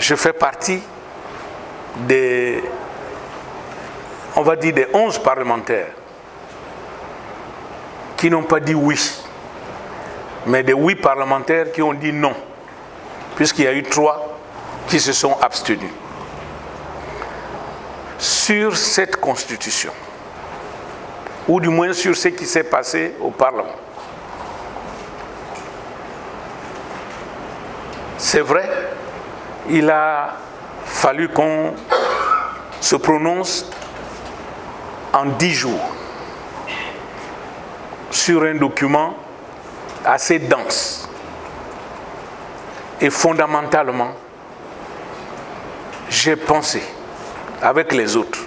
je fais partie des, on va dire des 11 parlementaires qui n'ont pas dit oui, mais des 8 parlementaires qui ont dit non, puisqu'il y a eu 3 qui se sont abstenus. Sur cette constitution, ou du moins sur ce qui s'est passé au Parlement. C'est vrai, il a fallu qu'on se prononce en 10 jours sur un document assez dense. Et fondamentalement, j'ai pensé, avec les autres,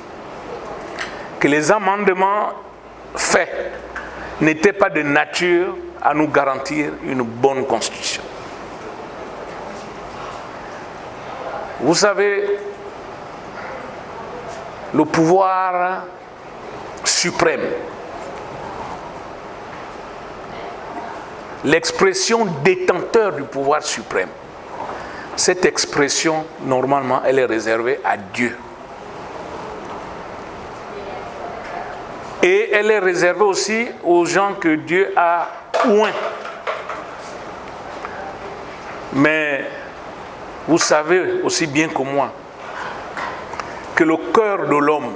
que les amendements faits n'étaient pas de nature à nous garantir une bonne constitution. Vous savez, le pouvoir suprême, l'expression détenteur du pouvoir suprême, cette expression, normalement, elle est réservée à Dieu. Et elle est réservée aussi aux gens que Dieu a oints. Mais vous savez aussi bien que moi que le cœur de l'homme,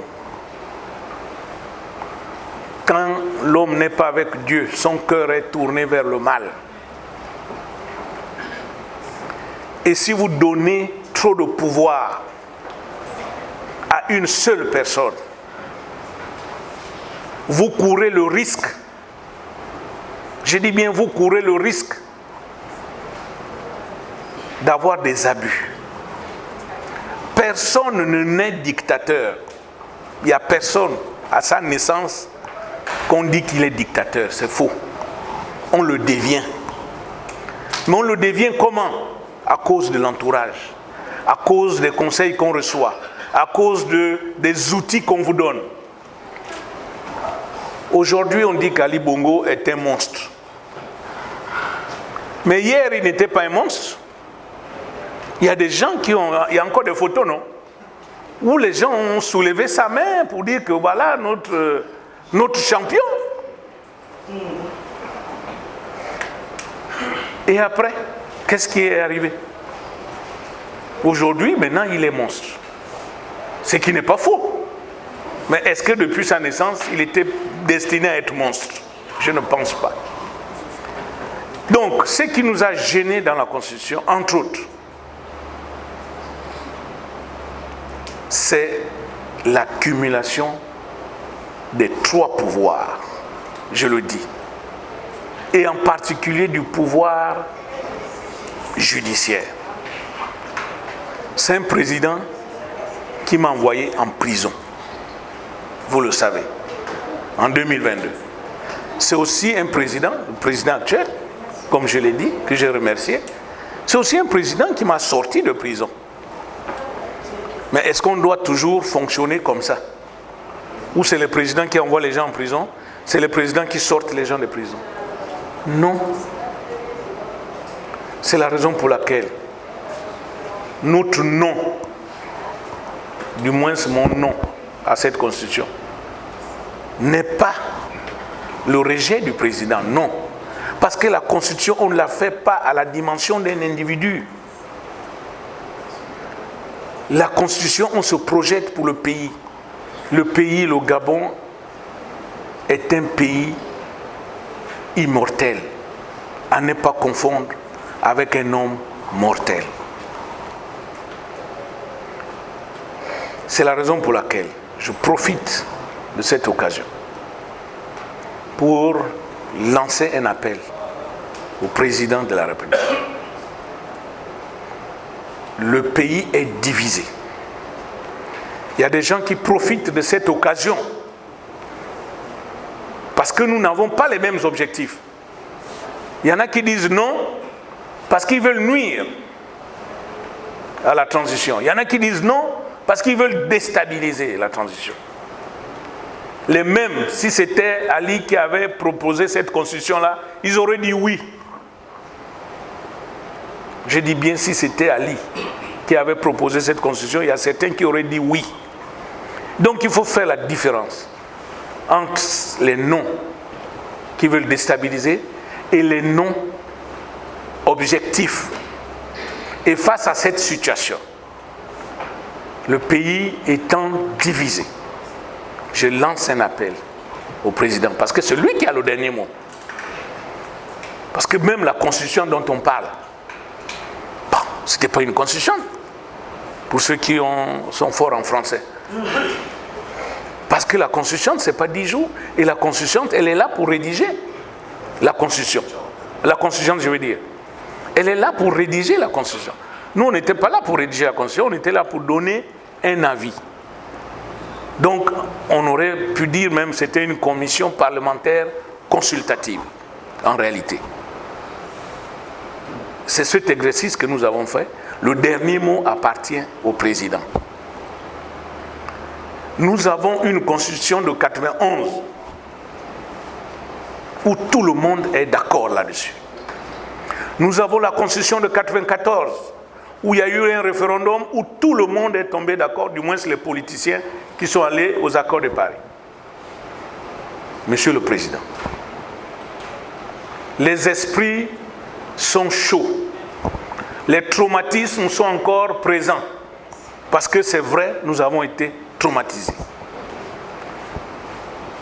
quand l'homme n'est pas avec Dieu, son cœur est tourné vers le mal. Et si vous donnez trop de pouvoir à une seule personne, vous courez le risque, je dis bien vous courez le risque d'avoir des abus. Personne ne naît dictateur. Il n'y a personne à sa naissance qu'on dit qu'il est dictateur. C'est faux. On le devient. Mais on le devient comment? À cause de l'entourage, à cause des conseils qu'on reçoit, à cause des outils qu'on vous donne. Aujourd'hui, on dit qu'Ali Bongo est un monstre. Mais hier, il n'était pas un monstre. Il y a des gens qui ont... Il y a encore des photos, non? Où les gens ont soulevé sa main pour dire que voilà notre champion. Et après, qu'est-ce qui est arrivé? Aujourd'hui, maintenant, il est monstre. Ce qui n'est pas faux. Mais est-ce que depuis sa naissance, il était destiné à être monstre? Je ne pense pas. Donc, ce qui nous a gênés dans la Constitution, entre autres, c'est l'accumulation des 3 pouvoirs, je le dis, et en particulier du pouvoir judiciaire. C'est un président qui m'a envoyé en prison, vous le savez, en 2022. C'est aussi un président, le président actuel, comme je l'ai dit, que j'ai remercié, c'est aussi un président qui m'a sorti de prison. Mais est-ce qu'on doit toujours fonctionner comme ça? Ou c'est le président qui envoie les gens en prison, c'est le président qui sort les gens de prison? Non. C'est la raison pour laquelle notre non, du moins mon non à cette constitution, n'est pas le rejet du président, non. Parce que la constitution, on ne la fait pas à la dimension d'un individu. La constitution, on se projette pour le pays. Le pays, le Gabon, est un pays immortel, à ne pas confondre avec un homme mortel. C'est la raison pour laquelle je profite de cette occasion pour lancer un appel au président de la République. Le pays est divisé. Il y a des gens qui profitent de cette occasion parce que nous n'avons pas les mêmes objectifs. Il y en a qui disent non parce qu'ils veulent nuire à la transition. Il y en a qui disent non parce qu'ils veulent déstabiliser la transition. Les mêmes, si c'était Ali qui avait proposé cette constitution-là, ils auraient dit oui. Je dis bien si c'était Ali. qui avaient proposé cette constitution, il y a certains qui auraient dit oui. Donc il faut faire la différence entre les noms qui veulent déstabiliser et les noms objectifs. Et face à cette situation, le pays étant divisé, je lance un appel au président, parce que c'est lui qui a le dernier mot. Parce que même la constitution dont on parle, bon, ce n'était pas une constitution, pour ceux qui sont forts en français. Parce que la constitution, ce n'est pas 10 jours, et la constitution, elle est là pour rédiger la constitution. La constitution, je veux dire. Elle est là pour rédiger la constitution. Nous, on n'était pas là pour rédiger la constitution, on était là pour donner un avis. Donc, on aurait pu dire même que c'était une commission parlementaire consultative, en réalité. C'est cet exercice que nous avons fait. Le dernier mot appartient au président. Nous avons une constitution de 91 où tout le monde est d'accord là-dessus. Nous avons la constitution de 94 où il y a eu un référendum où tout le monde est tombé d'accord, du moins les politiciens qui sont allés aux accords de Paris. Monsieur le Président, les esprits sont chauds. Les traumatismes sont encore présents. Parce que c'est vrai, nous avons été traumatisés.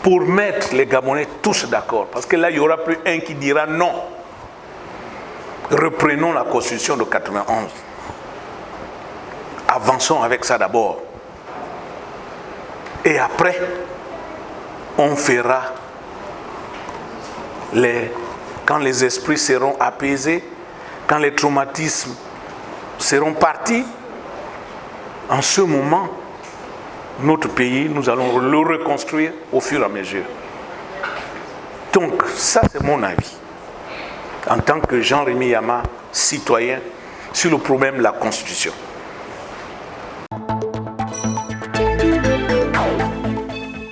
Pour mettre les Gabonais tous d'accord, parce que là, il n'y aura plus un qui dira non. Reprenons la constitution de 91. Avançons avec ça d'abord. Et après, on fera quand les esprits seront apaisés, quand les traumatismes seront partis, en ce moment, notre pays, nous allons le reconstruire au fur et à mesure. Donc, ça c'est mon avis. En tant que Jean-Rémy Yama, citoyen, sur le problème de la Constitution.